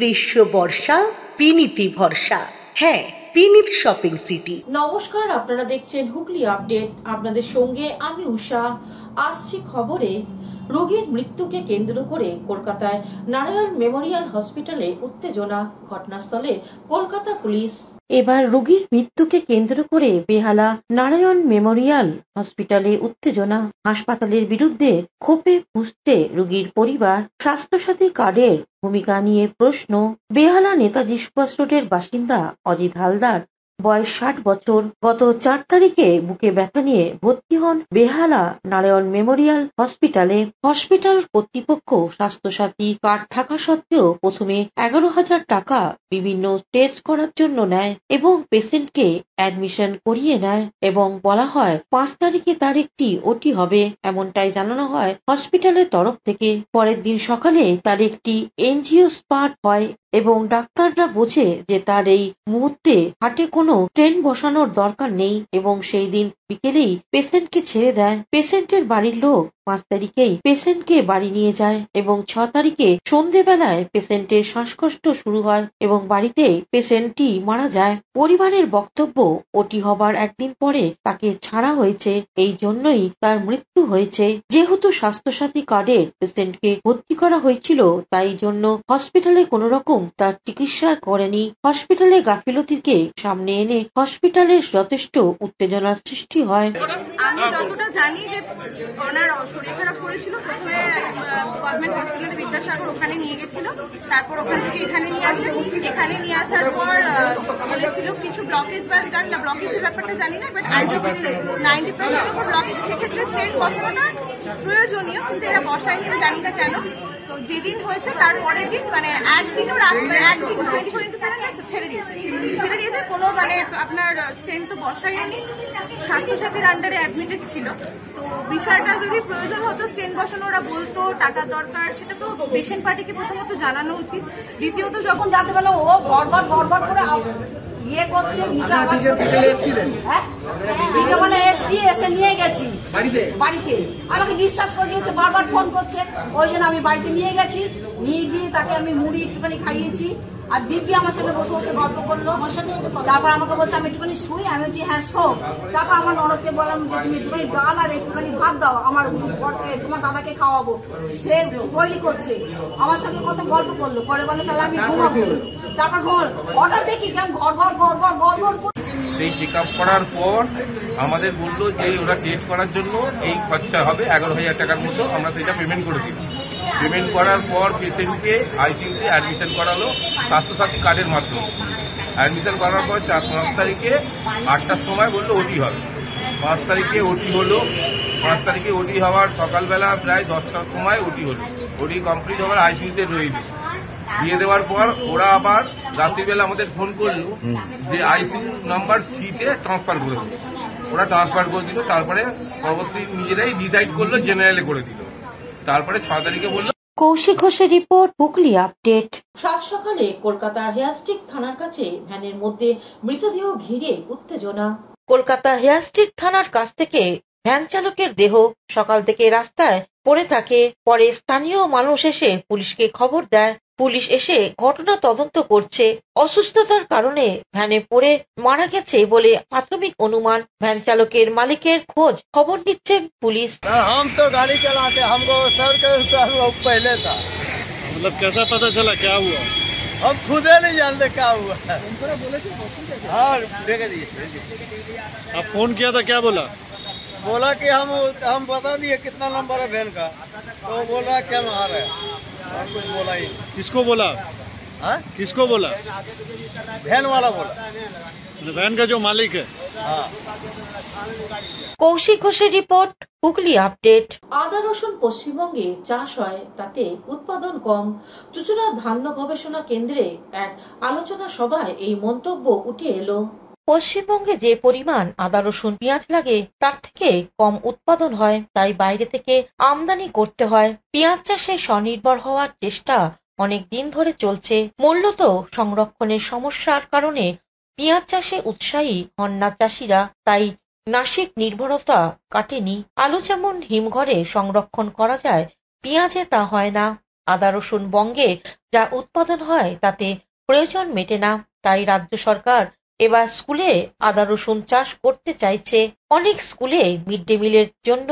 গ্রীষ্ম বর্ষা বিনীতি ভরসা। হ্যাঁ, বিনীত শপিং সিটি। নমস্কার, আপনারা দেখছেন হুগলি আপডেট। আপনাদের সঙ্গে আমি উষা। আসছি খবরে। রোগীর মৃত্যুকে কেন্দ্র করে কলকাতায় নারায়ণ মেমোরিয়াল হসপিটালে উত্তেজনা। ঘটনাস্থলে কলকাতা পুলিশ। এবার রোগীর মৃত্যুকে কেন্দ্র করে বেহালা নারায়ণ মেমোরিয়াল হসপিটালে উত্তেজনা। হাসপাতালের বিরুদ্ধে ক্ষোভে ফুঁসছে রোগীর পরিবার। স্বাস্থ্যসাথী কার্ডের ভূমিকা নিয়ে প্রশ্ন। বেহালা নেতাজি সুভাষ রোডের বাসিন্দা অজিত হালদার, বয়স 60 বছর, গত 4 তারিখে বুকে ব্যথা নিয়ে ভর্তি হন বেহালা নারায়ণ মেমোরিয়াল হসপিটালে। হসপিটাল কর্তৃপক্ষ স্বাস্থ্যসাথী কার্ড থাকা সত্ত্বেও প্রথমে 11,000 টাকা বিভিন্ন টেস্ট করার জন্য নেয় এবং পেশেন্টকে অ্যাডমিশন করিয়ে নেয় এবং বলা হয় 5 তারিখে তার একটি ওটি হবে, এমনটাই জানানো হয় হসপিটালের তরফ থেকে। পরের দিন সকালে তার একটি এনজিওস্পার্ট হয় এবং ডাক্তাররা বোঝে যে তার এই মুহূর্তে হার্টে কোনো স্টেন্ট বসানোর দরকার নেই এবং সেই দিন বিকেলেই পেশেন্টকে ছেড়ে দেয়। পেশেন্টের বাড়ির লোক 5 তারিখেই পেশেন্টকে বাড়ি নিয়ে যায় এবং 6 তারিখে সন্ধেবেলায় পেশেন্টের শ্বাসকষ্ট শুরু হয় এবং বাড়িতে পেশেন্টটি মারা যায়। পরিবারের বক্তব্য, ওটি হবার একদিন পরে তাকে ছাড়া হয়েছে, এই জন্যই তার মৃত্যু হয়েছে। যেহেতু স্বাস্থ্যসাথী কার্ডের পেশেন্টকে ভর্তি করা হয়েছিল, তাই জন্য হসপিটালে কোনো রকম তার চিকিৎসা করেনি। হসপিটালে গাফিলতিকে সামনে এনে হসপিটালের যথেষ্ট উত্তেজনার সৃষ্টি হয়। আমি যতটা জানি যে ওনার শরীর খারাপ করেছিল, প্রথমে গভর্নমেন্ট হসপিটালে বিদ্যাসাগর ওখানে নিয়ে গেছিল, তারপর ওখান থেকে এখানে নিয়ে আসে। এখানে নিয়ে আসার পর বলেছিল কিছু ব্লকেজ বা জানি না, ব্লকেজের ব্যাপারটা জানি না, বাট 90% ব্লকেজ, সেক্ষেত্রে স্টেন্ট বসানোটা প্রয়োজনীয়, কিন্তু এরা বসায়নি, জানি না কেন। তো যেদিন হয়েছে তার পরের দিন মানে একদিনও একদিন 24/7 ছেড়ে দিয়েছে কোনো মানে আপনার স্টেন্ট তো বসায়নি, স্বাস্থ্যসাথীর আন্ডারে অ্যাডমিটেড ছিল। তো বিষয়টা যদি প্রয়োজন হতো স্টেন্ট বসানো, ওরা বলতো টাকার দরকার, সেটা তো পেশেন্ট পার্টিকে প্রথমত জানানো উচিত। দ্বিতীয়ত যখন জানতে পারলো ও গড়বড় করে ইয়ে করছে, এসে নিয়ে গেছি বাড়িতে, আমাকে ডিসচার্জ করে দিয়েছে, বারবার ফোন করছে, ওই জন্য আমি বাড়িতে নিয়ে গেছি। নিয়ে গিয়ে তাকে আমি মুড়ি একটুখানি খাইয়েছি, আর দিব্যি আমার সাথে বসে বসে গল্প করলো। তারপর আমাকে বলছে আমি একটুখানি শুই, আমি বলছি হ্যাঁ শো। তারপর আমার ননদকে বললাম যে তুমি একটুখানি ডাল আর একটুখানি ভাত দাও, আমার তোমার দাদাকে খাওয়াবো। সে তৈরি করছে, আমার সঙ্গে কত গল্প করলো, পরে বলে তাহলে আমি ঘুমাবো। তারপর হঠাৎ দেখি কেমন ঘর সেই চেক আপ করার পর আমাদের বললো যে ওরা টেস্ট করার জন্য এই খরচা হবে 11,000 টাকার মতো। আমরা সেটা পেমেন্ট করে দিলাম। পেমেন্ট করার পর পেশেন্টকে আইসিইউতে অ্যাডমিশন করালো স্বাস্থ্যসাথী কার্ডের মাধ্যমে। অ্যাডমিশন করার পর 5 তারিখে 8টার সময় বললো ওটি হবে। 5 তারিখে ওটি হলো। 5 তারিখে ওটি হওয়ার সকালবেলা প্রায় 10টার সময় ওটি হলো। ওটি কমপ্লিট হওয়ার আইসিইউতে রইল। দিয়ে দেওয়ার পর ওরা আবার রাত্রিবেলা আমাদের ফোন করলো যে আইসিইউ নাম্বার সিতে ট্রান্সফার করে দিল। ওরা ট্রান্সফার করে দিল। তারপরে পরবর্তী নিজেরাই ডিসাইড করলো জেনারেলে করে দিল। তারপরে 6 তারিখে বললো। কৌশিক ঘোষের রিপোর্ট, হুগলি আপডেট। সাত সকালে কলকাতার হেয়ারস্ট্রিক থানার কাছে ভ্যানের মধ্যে মৃতদেহ ঘিরে উত্তেজনা। কলকাতা হেয়ারস্ট্রিক থানার কাছ থেকে ভ্যান চালকের দেহ সকাল থেকে রাস্তায় পড়ে থাকে। পরে স্থানীয় মানুষ এসে পুলিশকে খবর দেয়। পুলিশ এসে ঘটনা তদন্ত করছে। অসুস্থতার কারণে ভ্যানে পড়ে মারা গেছে বলে প্রাথমিক অনুমান। ভ্যান চালকের মালিকের খোঁজ খবর নিচ্ছে পুলিশ। हम तो गाड़ी चलाते, हमको सर का पहले था। मतलब कैसा पता चला, क्या हुआ? हम खुद नहीं जानते क्या हुआ। हाँ देख दिए। आप फोन किया था, क्या बोला? बोला कि हम बता दिए कितना नंबर है वैन का, तो बोल रहा क्या आ रहा है, और कुछ बोला ही। किसको बोला? हाँ किसको बोला? वैन वाला बोला, वैन का जो मालिक है। हाँ। কৌশিক ঘোষের রিপোর্ট, হুগলি আপডেট। আদা রসুন পশ্চিমবঙ্গে চাষ হয়, তাতে উৎপাদন কম। চুঁচুড়া ধান্য গবেষণা কেন্দ্রে এক আলোচনা সভায় এই মন্তব্য উঠে এলো। পশ্চিমবঙ্গে যে পরিমাণ আদা রসুন পেঁয়াজ লাগে তার থেকে কম উৎপাদন হয়, তাই বাইরে থেকে আমদানি করতে হয়। পেঁয়াজ চাষে স্বনির্ভর হওয়ার চেষ্টা অনেক দিন ধরে চলছে। মূলত সংরক্ষণের সমস্যার কারণে পেঁয়াজ চাষে উৎসাহী হন না চাষিরা, তাই নাসিক নির্ভরতা কাটেনি। আলু যেমন হিমঘরে সংরক্ষণ করা যায়, পেঁয়াজে তা হয় না। আদা রসুন বঙ্গে যা উৎপাদন হয় তাতে প্রয়োজন মেটে না, তাই রাজ্য সরকার এবার স্কুলে আদা রসুন চাষ করতে চাইছে। অনেক স্কুলে মিড ডে মিলের জন্য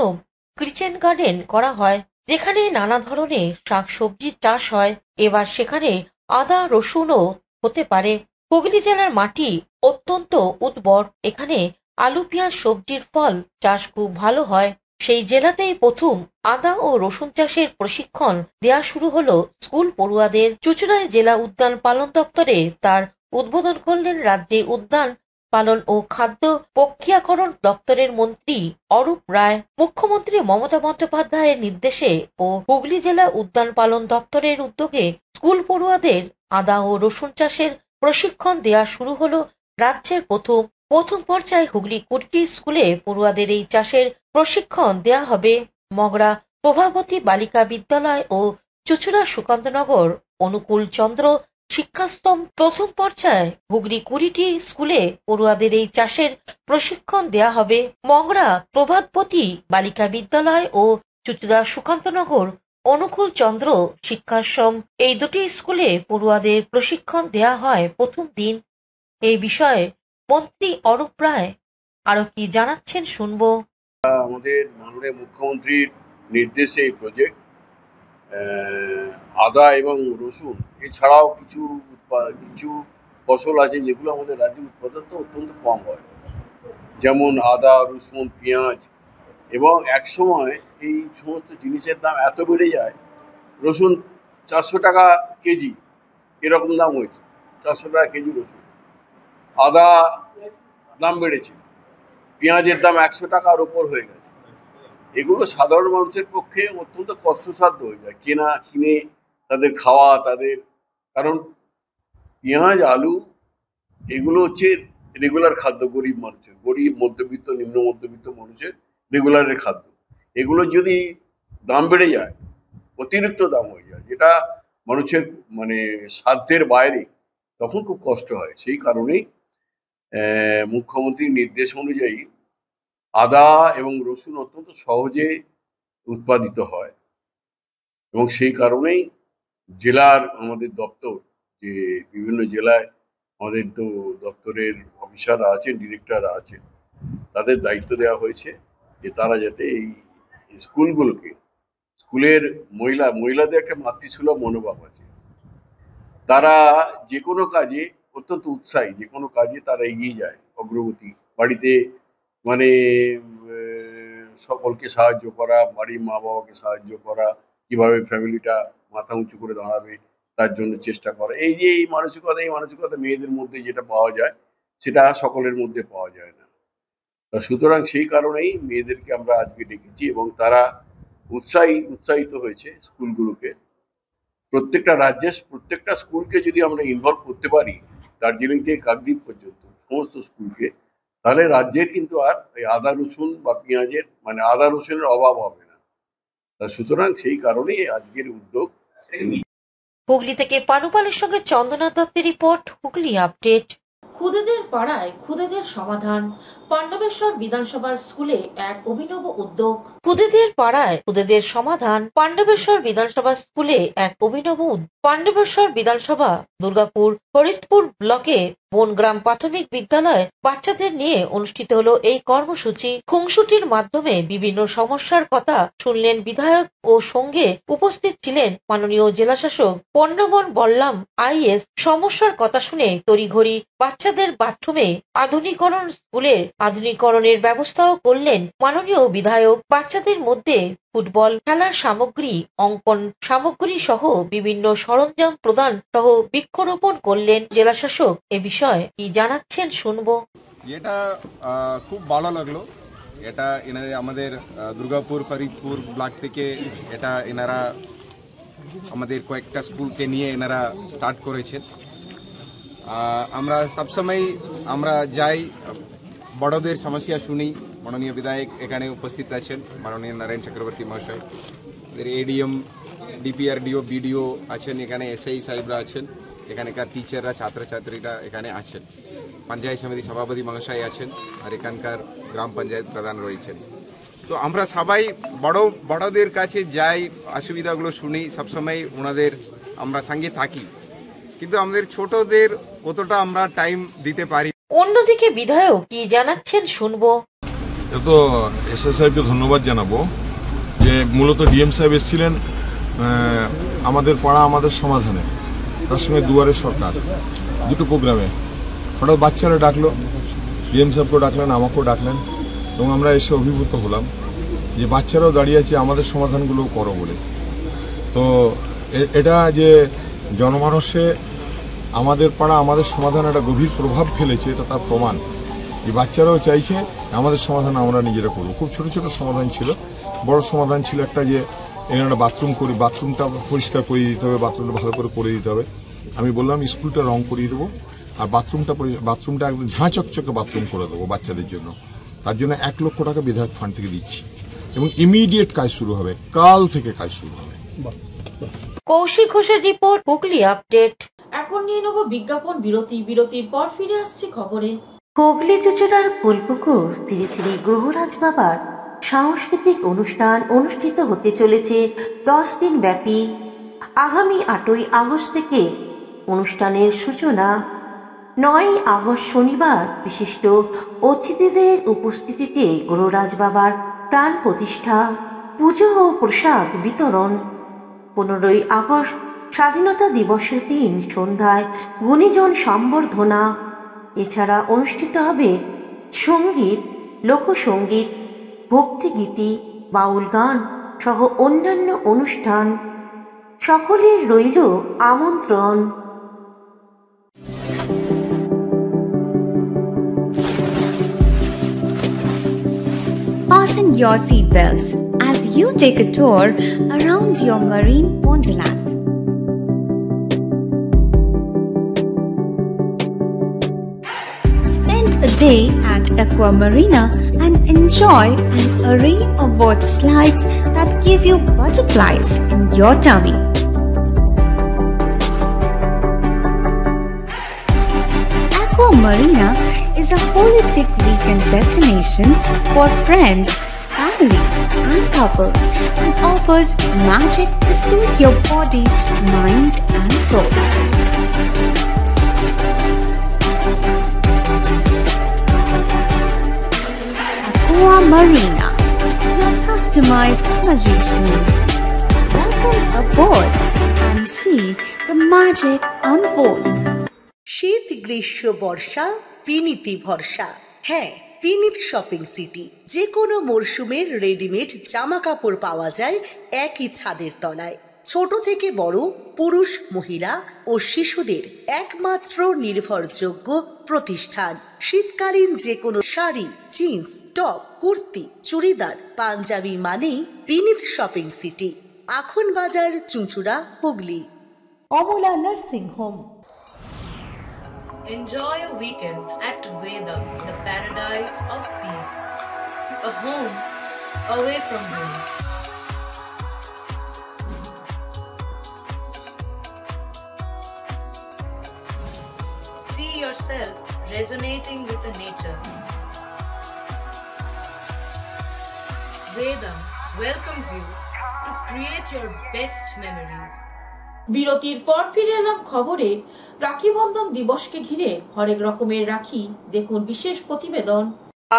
কিচেন গার্ডেন করা হয়, যেখানে নানা ধরনের শাকসবজি চাষ হয়। এবার সেখানে আদা রসুনও হতে পারে। হুগলি জেলার মাটি অত্যন্ত উর্বর, এখানে আলু পেঁয়াজ সবজির ফল চাষ খুব ভালো হয়। সেই জেলাতেই প্রথম আদা ও রসুন চাষের প্রশিক্ষণ দেওয়া শুরু হলো স্কুল পড়ুয়াদের। চুঁচুড়ায় জেলা উদ্যান পালন দপ্তরে তার উদ্বোধন করলেন রাজ্যে উদ্যান পালন ও খাদ্য প্রক্রিয়াকরণ দপ্তরের মন্ত্রী অরূপ রায়। মুখ্যমন্ত্রী মমতা বন্দ্যোপাধ্যায়ের নির্দেশে ও হুগলি জেলা উদ্যান পালন দপ্তরের উদ্যোগে স্কুল পড়ুয়াদের আদা ও রসুন চাষের প্রশিক্ষণ দেওয়া শুরু হলো রাজ্যের প্রথম পর্যায়ে হুগলি 20টি স্কুলে পড়ুয়াদের এই চাষের প্রশিক্ষণ দেওয়া হবে। মগরা প্রভাবতী বালিকা বিদ্যালয় ও চুঁচুড়া সুকান্তনগর অনুকূল চন্দ্র শিক্ষাশ্রম প্রথম পর্যায়ে হুগলি 20টি স্কুলে পড়ুয়াদের এই চাষের প্রশিক্ষণ দেওয়া হবে। মগরা প্রভাবতী বালিকা বিদ্যালয় ও চুঁচুড়া সুকান্তনগর অনুকূল চন্দ্র শিক্ষাশ্রম এই দুটি স্কুলে পড়ুয়াদের প্রশিক্ষণ দেওয়া হয় প্রথম দিন। এই বিষয়ে মন্ত্রী অরূপ রায় আরো কি জানাচ্ছেন শুনবো। আমাদের মাননীয় মুখ্যমন্ত্রীর নির্দেশে এই প্রজেক্ট আদা এবং রসুন এছাড়াও কিছু ফসল আছে যেগুলো আমাদের রাজ্যের উৎপাদন তো অত্যন্ত কম হয়, যেমন আদা রসুন পেঁয়াজ। এবং একসময় এই সমস্ত জিনিসের দাম এত বেড়ে যায়, রসুন 400 টাকা কেজি এরকম দাম হয়েছে, 400 টাকা কেজি রসুন। আদা দাম বেড়েছে, পেঁয়াজের দাম 100 টাকার ওপর হয়ে গেছে। এগুলো সাধারণ মানুষের পক্ষে অত্যন্ত কষ্টসাধ্য হয়ে যায় কিনে তাদের খাওয়া, কারণ পেঁয়াজ আলু এগুলো হচ্ছে রেগুলার খাদ্য গরিব মানুষের, গরিব মধ্যবিত্ত নিম্ন মধ্যবিত্ত মানুষের রেগুলারের খাদ্য। এগুলো যদি দাম বেড়ে যায়, অতিরিক্ত দাম হয়ে যায়, যেটা মানুষের সাধ্যের বাইরে, তখন খুব কষ্ট হয়। সেই কারণেই মুখ্যমন্ত্রীর নির্দেশ অনুযায়ী আদা এবং রসুন অত্যন্ত সহজে উৎপাদিত হয় এবং সেই কারণেই জেলার আমাদের দপ্তর, যে বিভিন্ন জেলায় আমাদের তো দপ্তরের অফিসাররা আছেন, ডিরেক্টররা আছেন, তাদের দায়িত্ব দেওয়া হয়েছে যে তারা যাতে এই স্কুলগুলোকে, স্কুলের মহিলাদের একটা মাতৃসুলভ মনোভাব আছে, তারা যে কোনো কাজে অত্যন্ত উৎসাহী, যে কোনো কাজে তারা এগিয়ে যায়, অগ্রগতি। বাড়িতে সকলকে সাহায্য করা, বাড়ির মা বাবাকে সাহায্য করা, কিভাবে ফ্যামিলিটা মাথা উঁচু করে দাঁড়াবে তার জন্য চেষ্টা করা। এই যে এই মানসিকতা মেয়েদের মধ্যে যেটা পাওয়া যায় সেটা সকলের মধ্যে পাওয়া যায় না। সুতরাং সেই কারণেই মেয়েদেরকে আমরা আজকে ডেকেছি এবং তারা উৎসাহিত হয়েছে স্কুলগুলোকে। প্রত্যেকটা রাজ্যের প্রত্যেকটা স্কুলকে যদি আমরা ইনভলভ করতে পারি, দার্জিলিং থেকে কাকদ্বীপ পর্যন্ত সমস্ত স্কুলকে, তাহলে রাজ্যের কিন্তু আর আদা রসুন বা পেঁয়াজের আদা রসুনের অভাব হবে না। সুতরাং সেই কারণেই আজকের উদ্যোগ। হুগলি থেকে পানুপালের সঙ্গে চন্দনা দত্তের রিপোর্ট, হুগলি আপডেট। খুদেদের পাড়ায় খুদেদের সমাধান, পাণ্ডবেশ্বর বিধানসভার স্কুলে এক অভিনব উদ্যোগ। খুদেদের পাড়ায় খুদেদের সমাধান, পাণ্ডবেশ্বর বিধানসভা স্কুলে এক অভিনব পাণ্ডবেশ্বর বিধানসভা দুর্গাপুর ফরিদপুর ব্লকে বনগ্রাম প্রাথমিক বিদ্যালয়ে বাচ্চাদের নিয়ে অনুষ্ঠিত হলো এই কর্মসূচি। খুংসুটির মাধ্যমে বিভিন্ন সমস্যার কথা শুনলেন বিধায়ক ও সঙ্গে উপস্থিত ছিলেন মাননীয় জেলাশাসক পণ্যবন বললাম আইএস। সমস্যার কথা শুনে তড়িঘড়ি বাচ্চাদের বাথরুমে স্কুলের আধুনিকরণের ব্যবস্থাও করলেন মাননীয় বিধায়ক। বাচ্চাদের মধ্যে ফুটবল খেলার সামগ্রী, অঙ্কন সামগ্রী সহ বিভিন্ন সরঞ্জাম প্রদান সহ বৃক্ষরোপণ করলেন জেলাশাসক। এ বিষয়ে কি জানাচ্ছেন শুনবো। এটা খুব ভালো লাগলো। এটা আমাদের দুর্গাপুর ফরিদপুর ব্লক থেকে এটা এনারা আমাদের কয়েকটা স্কুলকে নিয়ে এনারা স্টার্ট করেছেন। আমরা সবসময় আমরা যাই, বড়দের সমস্যা শুনি। মাননীয় বিধায়ক এখানে উপস্থিত আছেন, মাননীয় নারায়ণ চক্রবর্তী মহাশয়, এডিএম, ডিপিআরডিও, বিডিও আছেন, এখানে এসআই সাহেবরা আছেন, এখানকার টিচাররা, ছাত্রছাত্রীরা এখানে আছেন, পঞ্চায়েত সমিতি সভাপতি মহাশয় আছেন, আর এখানকার গ্রাম পঞ্চায়েত প্রধান রয়েছেন। তো আমরা সবাই বড়দের কাছে যাই, অসুবিধাগুলো শুনি, সবসময় ওনাদের আমরা সঙ্গে থাকি, কিন্তু আমাদের ছোটদের কতটা আমরা টাইম দিতে পারি। অন্যদিকে বিধায়ক কি জানাচ্ছেন শুনবো। তো এসএস সাহেবকে ধন্যবাদ জানাবো যে মূলত ডিএম সাহেব এসেছিলেন আমাদের পাড়া আমাদের সমাধানে, তার সঙ্গে দুয়ারে সরকার, দুটো প্রোগ্রামে। হঠাৎ বাচ্চারা ডাকলো, ডিএম সাহেবকেও ডাকলেন, আমাকেও ডাকলেন, এবং আমরা এসে অভিভূত হলাম যে বাচ্চারাও দাঁড়িয়ে আছে আমাদের সমাধানগুলোও করো বলে। তো এটা যে জনমানসে আমাদের পাড়া আমাদের সমাধান একটা গভীর প্রভাব ফেলেছে, এটা তার প্রমাণ। এই বাচ্চারাও চাইছে আমাদের সমাধান আমরা নিজেরা করবো। খুব ছোট ছোট সমাধান ছিল, বড় সমাধান ছিল একটা যে এখানে একটা বাথরুম করি, বাথরুমটা পরিষ্কার করিয়ে দিতে হবে, বাথরুমটা ভালো করে করে দিতে হবে। আমি বললাম স্কুলটা রং করিয়ে দেবো, আর বাথরুমটা একদম ঝাঁ চকচকে বাথরুম করে দেবো বাচ্চাদের জন্য। তার জন্য 1 লক্ষ টাকা বিধায়ক ফান্ড থেকে দিচ্ছি, এবং ইমিডিয়েট কাজ শুরু হবে, কাল থেকে কাজ শুরু হবে। কৌশিক ঘোষের রিপোর্ট, হুগলি আপডেট। এখন নিয়ে নেব বিজ্ঞাপন বিরতি। বিরতির পর ফিরে আসছি খবরে। হুগলি যোজনার ফুলপুকুর শ্রী শ্রী গ্রহরাজ বাবার সাংস্কৃতিক অনুষ্ঠান অনুষ্ঠিত হতে চলেছে 10 দিন ব্যাপী। আগামী 8ই আগস্ট থেকে অনুষ্ঠানের সূচনা। 9ই আগস্ট শনিবার বিশিষ্ট অতিথিদের উপস্থিতিতে গ্রহরাজ বাবার প্রাণ প্রতিষ্ঠা, পুজো ও প্রসাদ বিতরণ। 15ই আগস্ট স্বাধীনতা দিবসের দিন সন্ধ্যায় গুণীজন সম্বর্ধনা। এছাড়া অনুষ্ঠিত হবে সঙ্গীত, লোকসঙ্গীত, ভক্তিগীতি, বাউল গান সহ অন্যান্য অনুষ্ঠান। সকলের রইল আমন্ত্রণ। Fasten your seatbelts as you take a tour around your marine wonderland. Spend a day at Aqua Marina and enjoy an array of water slides that give you butterflies in your tummy. Aqua Marina is a holistic weekend destination for friends, family, and couples and offers magic to soothe your body, mind, and soul. Aqua Marina, your customized magician. Welcome aboard and see the magic unfold. শীত, গ্রীষ্ম, বর্ষা, পিনিতি ভরসা। হ্যাঁ, পিনিত shopping city. যে কোনো মরশুমের readymade জামা কাপড় পাওয়া যায় একই ছাদের তলায়। ছোট থেকে বড়, পুরুষ, মহিলা ও শিশুদের একমাত্র নির্ভরযোগ্য প্রতিষ্ঠান। শীতকালীন যে কোনো শাড়ি, জিন্স, টপ, কুর্তি, চুড়িদার, পাঞ্জাবি মানেই পিনিত শপিং সিটি। আখন বাজার, চুঁচুড়া, Hooghly. Amala nursing home. Enjoy a weekend at Vedam, the paradise of peace. A home away from home. See yourself resonating with the nature. Vedam welcomes you to create your best memories. বিরতির পর ফিরে এলাম খবরে। রাখি বন্ধন দিবসকে ঘিরে হরেক রকমের রাখি, দেখুন বিশেষ প্রতিবেদন।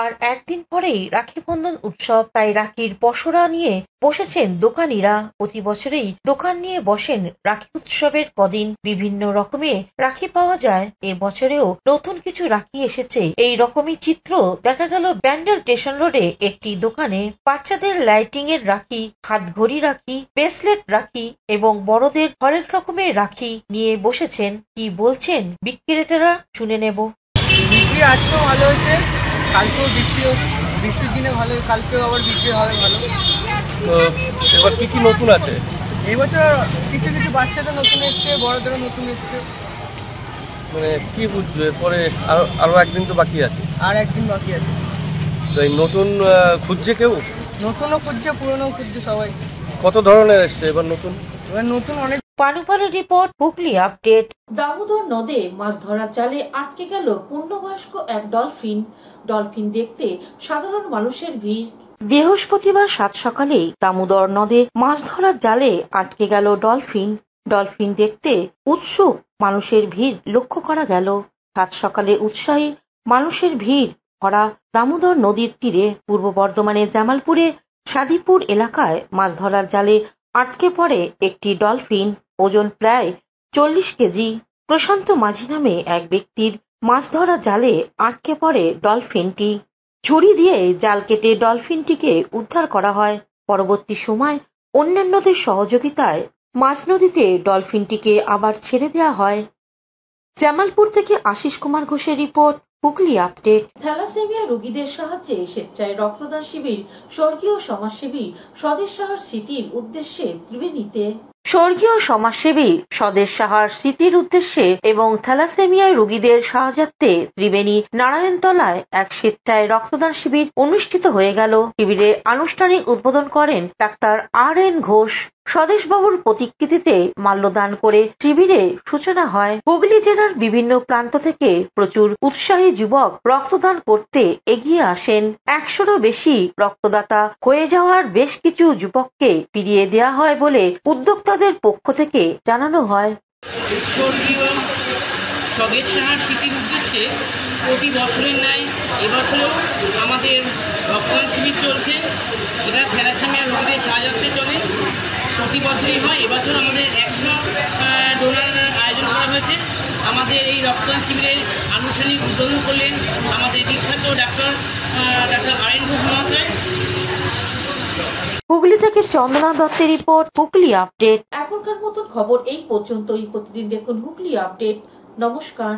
আর একদিন পরেই রাখি বন্ধন উৎসব, তাই রাখির পসরা নিয়ে বসেছেন দোকানিরা। প্রতি বছরেই দোকান নিয়ে বসেন রাখি উৎসবের কদিন। বিভিন্ন রকমের রাখি পাওয়া যায়, এ বছরেও নতুন কিছু রাখি এসেছে। এই রকমই চিত্র দেখা গেল ব্যান্ডেল স্টেশন রোডে একটি দোকানে। বাচ্চাদের লাইটিং এর রাখি, হাতঘড়ি রাখি, ব্রেসলেট রাখি এবং বড়দের হরেক রকমের রাখি নিয়ে বসেছেন। কি বলছেন বিক্রেতারা শুনে নেব। বিক্রি আজকেও ভালো হয়েছে, কালকেও বৃষ্টির দিনে ভালো, কালকেও আবার বিক্রি হবে ভালো। তো এবার কি কি নতুন আছে? এবছর কিছু কিছু বাচ্চাদের নতুন এসছে, বড়দেরও নতুন এসছে। মানে কি বুঝছো, এরপরে আরো একদিন তো বাকি আছে? আর একদিন বাকি আছে। তো এই নতুন খুঁজছে কেউ? নতুনও খুঁজছে, পুরনোও খুঁজছে সবাই। কত ধরনের এসছে এবার নতুন? এবার নতুন অনেক। পানুপালের রিপোর্ট, হুগলি আপডেট। দামোদর নদে মাছ ধরার জালে আটকে গেল পূর্ণবয়স্ক এক ডলফিন। ডলফিন দেখতে সাধারণ মানুষের ভিড় বৃহস্পতিবার সাত সকালেই দামোদর নদে মাছ ধরার জালে আটকে গেল ডলফিন। ডলফিন দেখতে উৎসুক মানুষের ভিড় লক্ষ্য করা গেল। সাত সকালে উৎসাহী মানুষের ভিড় ভরা দামোদর নদীর তীরে পূর্ব বর্ধমানের জামালপুরে সাদিপুর এলাকায় মাছ ধরার জালে আটকে পড়ে একটি ডলফিন। ওজন প্রায় 40 কেজি। প্রশান্ত মাঝি নামে এক ব্যক্তির মাছ ধরা জালে আটকে পড়ে ডলফিনটি। ঝুড়ি দিয়ে জাল কেটে ডলফিনটিকে উদ্ধার করা হয়। পরবর্তী সময় অন্যান্যদের সহযোগিতায় মাঝ নদীতে ডলফিনটিকে আবার ছেড়ে দেওয়া হয়। জামালপুর থেকে আশিস কুমার ঘোষের রিপোর্ট, হুগলি আপডেট। থ্যালাসেমিয়া রোগীদের সাহায্যে স্বেচ্ছায় রক্তদান শিবির স্বর্গীয় সমাজসেবী স্বদেশ সাহার স্মৃতির উদ্দেশ্যে ত্রিবেণীতে। স্বর্গীয় সমাজসেবী স্বদেশ সাহার স্মৃতির উদ্দেশ্যে এবং থ্যালাসেমিয়া রোগীদের সাহায্যার্থে ত্রিবেণী নারায়ণতলায় এক স্বেচ্ছায় রক্তদান শিবির অনুষ্ঠিত হয়ে গেল। শিবিরের আনুষ্ঠানিক উদ্বোধন করেন ডাক্তার RN ঘোষ। স্বদেশবাবুর প্রতিকৃতিতে মাল্যদান করে শিবিরের সূচনা হয়। হুগলি জেলার বিভিন্ন প্রান্ত থেকে প্রচুর উৎসাহী যুবক রক্তদান করতে এগিয়ে আসেন। 100-রও বেশি রক্তদাতা হয়ে যাওয়ার বেশ কিছু যুবককে ফিরিয়ে দেওয়া হয় বলে উদ্যোক্তাদের পক্ষ থেকে জানানো হয়। স্বর্গীয় স্বদেশ সাহার স্মৃতির উদ্দেশ্যে প্রতি বছরের ন্যায় এবছরও আমাদের রক্তদান শিবির চলছে। এটা থ্যালাসেমিয়া রোগীদের সাহায্যার্থে চলে, প্রতি বছরই হয়। এবছর আমাদের 100 ডোনার আয়োজন করা হয়েছে। আমাদের এই রক্তদান শিবিরের আনুষ্ঠানিক উদ্বোধন করলেন আমাদের বিখ্যাত ডাক্তার RN ঘোষ মহাশয়। হুগলি থেকে চন্দনা দত্তের রিপোর্ট, হুগলি আপডেট। এখনকার মতন খবর এই পর্যন্তই। প্রতিদিন দেখুন হুগলি আপডেট। নমস্কার।